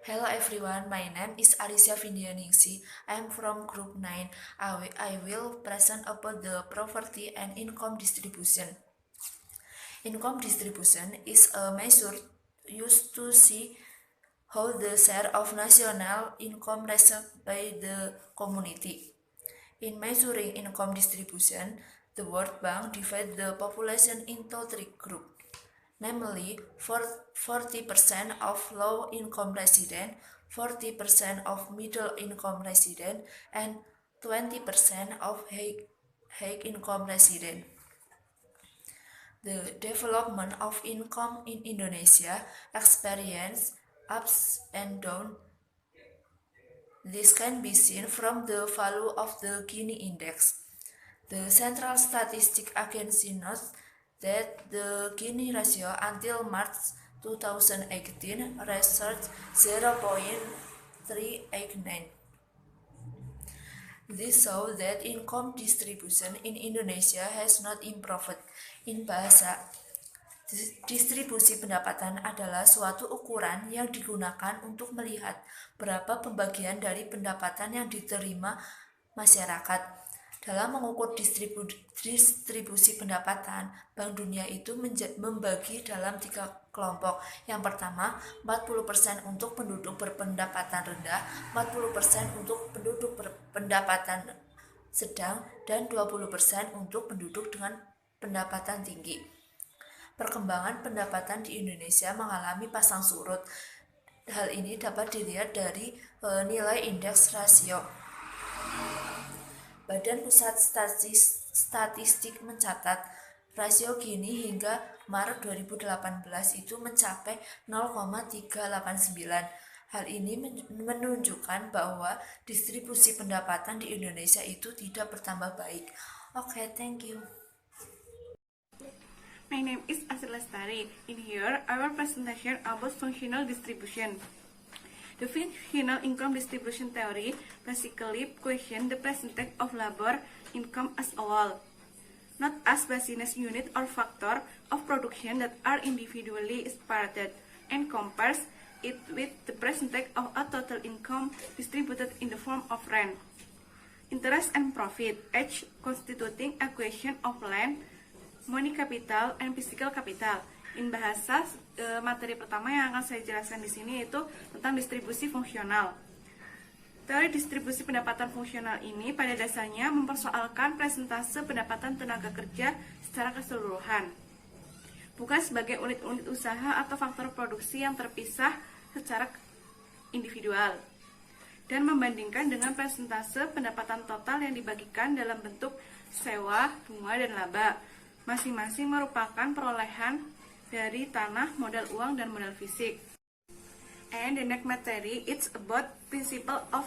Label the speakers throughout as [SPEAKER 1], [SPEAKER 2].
[SPEAKER 1] Hello everyone, my name is Arisa findianingsih. I am from group 9. I will present about the poverty and income distribution. Income distribution is a measure used to see how the share of national income received by the community. In measuring income distribution, the World Bank divides the population into three groups, namely 40% of low-income resident, 40% of middle-income resident, and 20% of high-income resident. The development of income in Indonesia experienced ups and downs. This can be seen from the value of the Gini index. The Central Statistic Agency notes that the Gini ratio until March 2018 reached 0.389. This shows that income distribution in Indonesia has not improved. In bahasa, distribusi pendapatan adalah suatu ukuran yang digunakan untuk melihat berapa pembagian dari pendapatan yang diterima masyarakat. Dalam mengukur distribusi pendapatan, Bank Dunia itu membagi dalam 3 kelompok. Yang pertama, 40% untuk penduduk berpendapatan rendah, 40% untuk penduduk berpendapatan sedang, dan 20% untuk penduduk dengan pendapatan tinggi. Perkembangan pendapatan di Indonesia mengalami pasang surut. Hal ini dapat dilihat dari nilai indeks rasio. Badan Pusat Statistik mencatat rasio Gini hingga Maret 2018 itu mencapai 0,389. Hal ini menunjukkan bahwa distribusi pendapatan di Indonesia itu tidak bertambah baik. Oke, thank you.
[SPEAKER 2] My name is Asri Lestari. In here, our presentation about functional distribution. The functional income distribution theory basically questions the percentage of labor income as a whole, not as business unit or factor of production that are individually separated, and compares it with the percentage of a total income distributed in the form of rent, interest and profit, each constituting a question of land, money capital, and physical capital. In bahasa, materi pertama yang akan saya jelaskan di sini yaitu tentang distribusi fungsional. Teori distribusi pendapatan fungsional ini pada dasarnya mempersoalkan persentase pendapatan tenaga kerja secara keseluruhan, bukan sebagai unit-unit usaha atau faktor produksi yang terpisah secara individual, dan membandingkan dengan persentase pendapatan total yang dibagikan dalam bentuk sewa, bunga, dan laba. Masing-masing merupakan perolehan dari tanah, modal uang, dan modal fisik. And the next material, it's about principle of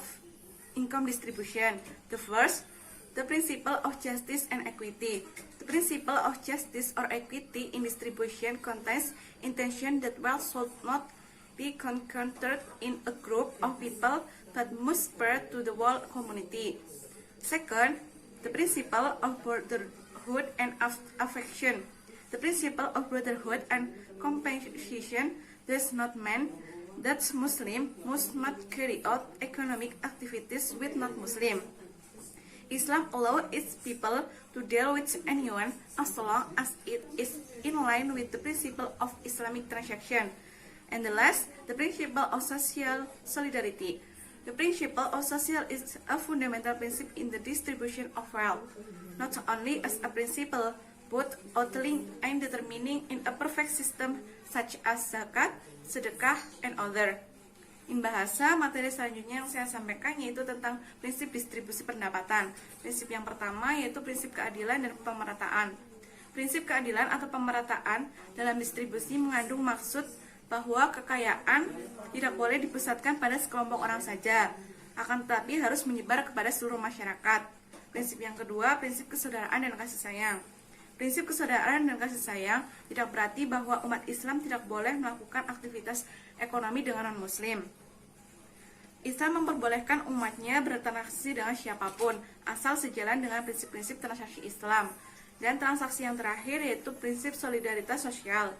[SPEAKER 2] income distribution. The first, the principle of justice and equity. The principle of justice or equity in distribution contains intention that wealth should not be concentrated in a group of people but must spread to the whole community. Second, the principle of brotherhood and affection. The principle of brotherhood and compensation does not mean that Muslims must not carry out economic activities with non-Muslim. Islam allows its people to deal with anyone as long as it is in line with the principle of Islamic transaction. And the last, the principle of social solidarity. The principle of social is a fundamental principle in the distribution of wealth, not only as a principle, but outlining and determining in a perfect system such as zakat, sedekah, and other. In bahasa, materi selanjutnya yang saya sampaikan yaitu tentang prinsip distribusi pendapatan. Prinsip yang pertama yaitu prinsip keadilan dan pemerataan. Prinsip keadilan atau pemerataan dalam distribusi mengandung maksud bahwa kekayaan tidak boleh dipusatkan pada sekelompok orang saja, akan tetapi harus menyebar kepada seluruh masyarakat. Prinsip yang kedua, prinsip kesaudaraan dan kasih sayang. Prinsip kesaudaraan dan kasih sayang tidak berarti bahwa umat Islam tidak boleh melakukan aktivitas ekonomi dengan non-Muslim. Islam memperbolehkan umatnya bertransaksi dengan siapapun, asal sejalan dengan prinsip-prinsip transaksi Islam. Dan transaksi yang terakhir yaitu prinsip solidaritas sosial.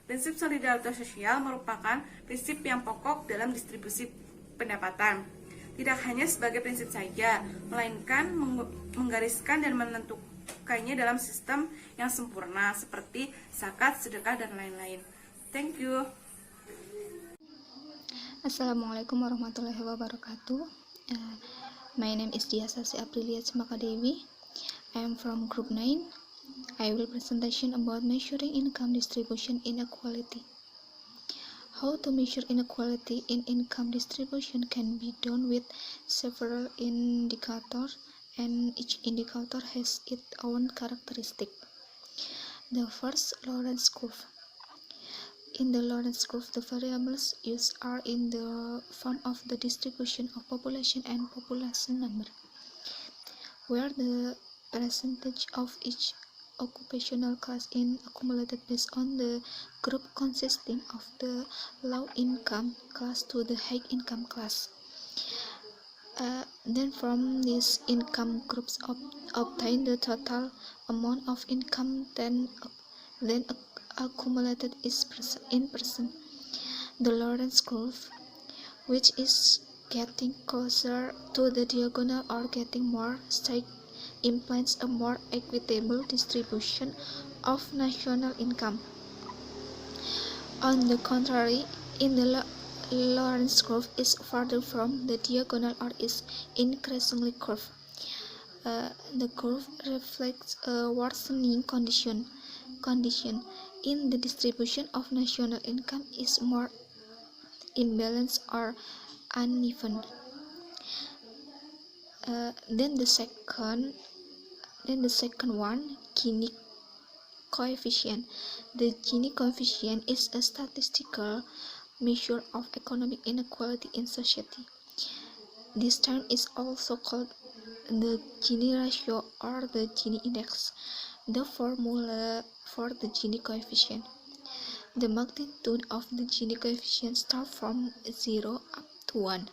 [SPEAKER 2] Prinsip solidaritas sosial merupakan prinsip yang pokok dalam distribusi pendapatan. Tidak hanya sebagai prinsip saja, melainkan menggariskan dan menentukannya dalam sistem yang sempurna seperti zakat, sedekah, dan lain-lain. Thank you.
[SPEAKER 3] Assalamualaikum warahmatullahi wabarakatuh. My name is Diah Sasi Dewi. I am from Group 9. I will presentation about measuring income distribution inequality. How to measure inequality in income distribution can be done with several indicators, and each indicator has its own characteristic. The first, Lorenz curve. In the Lorenz curve, the variables used are in the form of the distribution of population and population number, where the percentage of each occupational class is accumulated based on the group consisting of the low income class to the high income class. Then from these income groups obtain the total amount of income then accumulated in percent. The Lorenz curve, which is getting closer to the diagonal or getting more straight, implies a more equitable distribution of national income. On the contrary, in the Lorenz curve is farther from the diagonal or is increasingly curved. The curve reflects a worsening condition in the distribution of national income is more imbalanced or uneven. Then the second one, Gini coefficient. The Gini coefficient is a statistical measure of economic inequality in society. This term is also called the Gini ratio or the Gini index. The formula for the Gini coefficient. The magnitude of the Gini coefficient starts from 0 up to 1.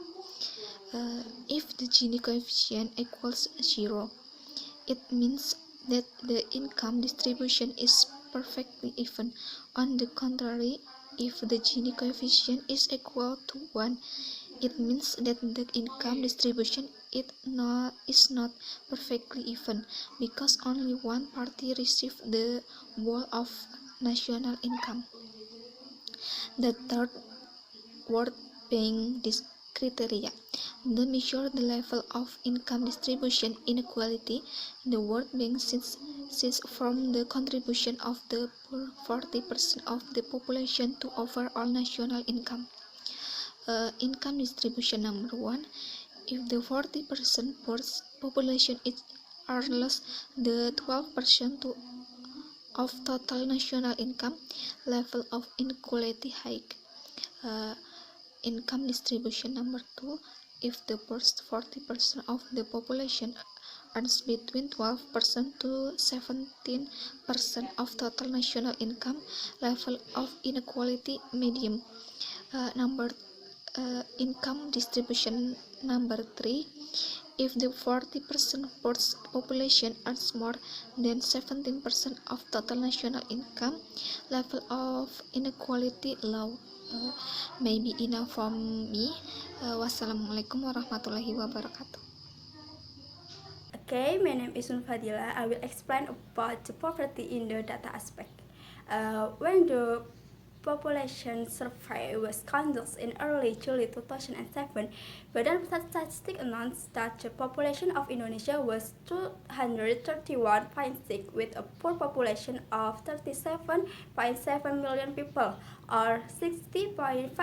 [SPEAKER 3] If the Gini coefficient equals 0, it means that the income distribution is perfectly even. On the contrary, if the Gini coefficient is equal to 1, it means that the income distribution is not perfectly even, because only one party receives the whole of national income. The third, World Bank criteria. To measure the level of income distribution inequality, the World Bank sees from the contribution of the poor 40% of the population to overall national income. Income distribution number 1. If the 40% poor population is earns the 12% of total national income, level of inequality high. Income distribution number 2. If the first 40% of the population earns between 12% to 17% of total national income, level of inequality medium. Income distribution number 3. If the 40% poor population earns more than 17% of total national income, level of inequality low. Maybe enough from me. Wassalamualaikum warahmatullahi wabarakatuh.
[SPEAKER 4] Okay, my name is Nurul Fadilah. I will explain about the poverty in the data aspect. When the population survey was conducted in early July 2007, Badan Pusat Statistik announced that the population of Indonesia was 231.6 with a poor population of 37.7 million people, or 60.58%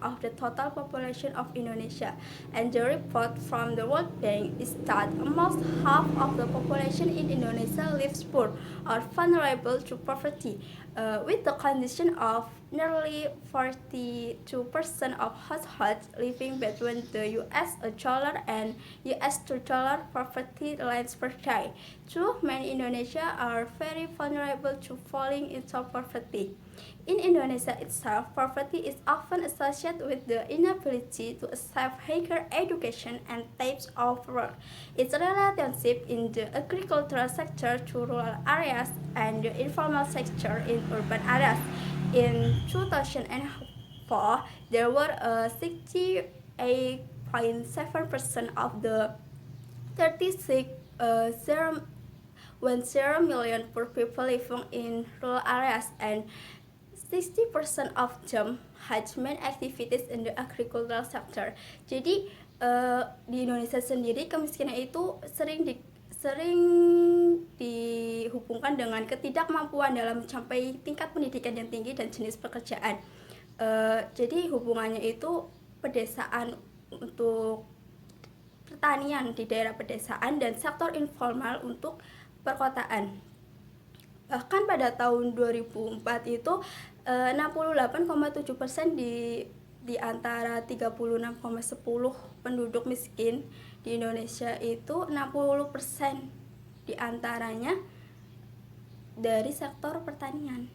[SPEAKER 4] of the total population of Indonesia. And the report from the World Bank is that almost half of the population in Indonesia lives poor or vulnerable to poverty, with the condition of nearly 42% of households living between the US $1 and US $2 poverty lines per day. True, many Indonesia are very vulnerable to falling into poverty. In Indonesia itself, poverty is often associated with the inability to achieve higher education and types of work. Its relationship in the agricultural sector to rural areas and the informal sector in urban areas. In 2004, there were 68.7% of the 36.0 million poor people living in rural areas, and 60% of them had main activities in the agricultural sector. Jadi di Indonesia sendiri kemiskinan itu sering dihubungkan dengan ketidakmampuan dalam mencapai tingkat pendidikan yang tinggi dan jenis pekerjaan. Jadi hubungannya itu pedesaan untuk pertanian di daerah pedesaan dan sektor informal untuk perkotaan. Bahkan pada tahun 2004 itu 68,7% di antara 36,10 penduduk miskin di Indonesia itu 60% di antaranya dari sektor pertanian.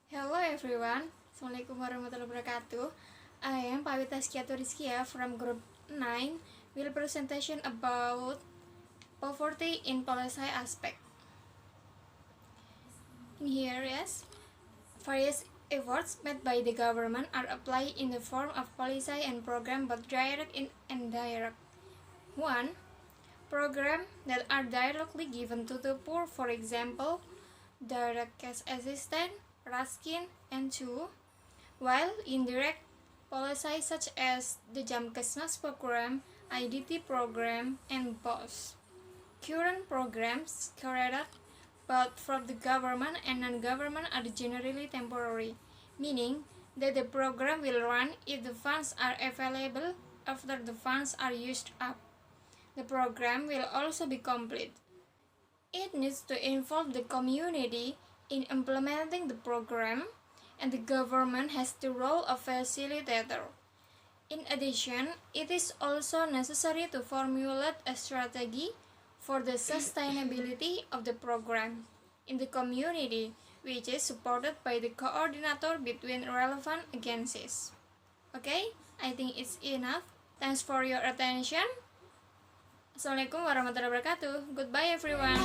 [SPEAKER 5] Hello everyone, Assalamualaikum warahmatullahi wabarakatuh. I am Pawit Tazkiyatur R from Group 9 will presentation about poverty in policy aspect. In here, yes, various efforts made by the government are applied in the form of policy and program, both direct and indirect. 1. Program that are directly given to the poor, for example, direct cash assistance, raskin, and 2. While indirect policies such as the Jamkesmas program, IDT program, and BOS. Current programs carried both from the government and non-government are generally temporary, meaning that the program will run if the funds are available after the funds are used up. The program will also be complete. It needs to involve the community in implementing the program, and the government has the role of facilitator. In addition, it is also necessary to formulate a strategy for the sustainability of the program in the community, which is supported by the coordinator between relevant agencies. Okay, I think it's enough. Thanks for your attention. Assalamualaikum warahmatullahi wabarakatuh. Goodbye everyone.